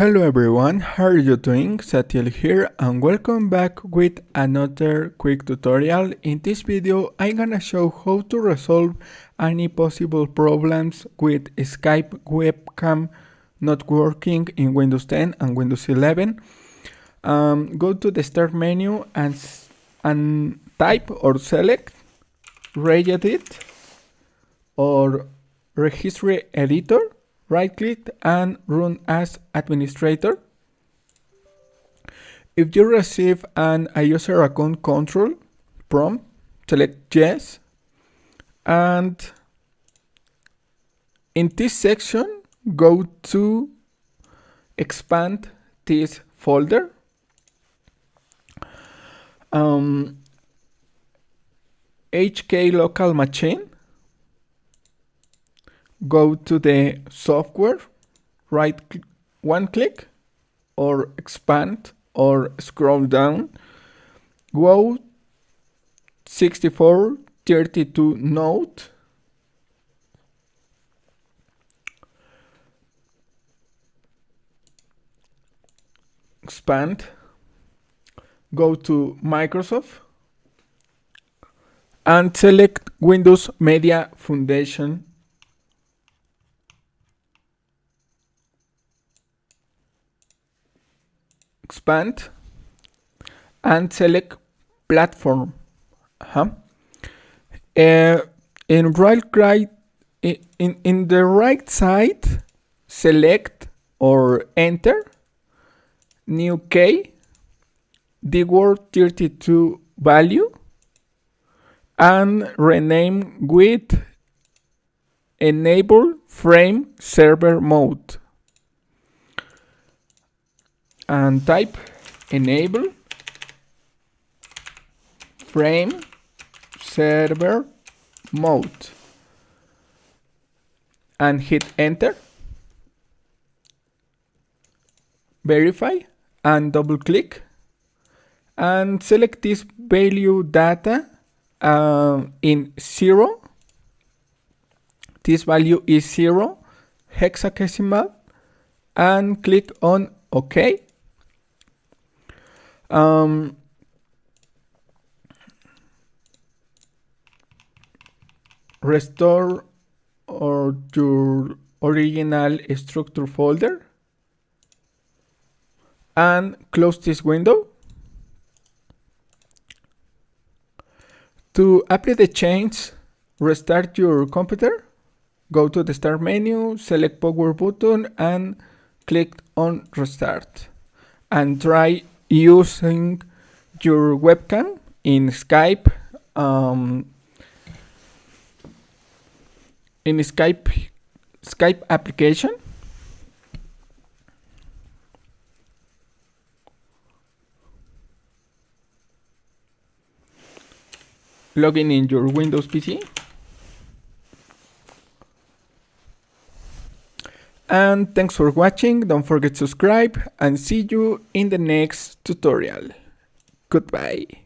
Hello everyone, how are you doing? Satiel here and welcome back with another quick tutorial. In this video I'm gonna show how to resolve any possible problems with Skype webcam not working in Windows 10 and Windows 11. Go to the start menu and type or select Regedit or registry editor. Right click and run as administrator. If you receive a user account control prompt, select yes. And in this section, go to expand this folder. HK local machine. Go to the software, one click or expand or scroll down. Go 6432 node. Expand. Go to Microsoft and select Windows Media Foundation. Expand and select platform. In the right side, select or enter new key, the word 32 value, and rename with enable frame server mode. And type enable frame server mode and hit enter. Verify and double click and select this value data in 0. This value is 0 hexadecimal and click on OK. Restore your original structure folder and close this window. To apply the change, restart your computer. Go to the start menu, select power button and click on restart and try using your webcam in Skype Skype application. Login in your Windows PC. And thanks for watching. Don't forget to subscribe and see you in the next tutorial. Goodbye.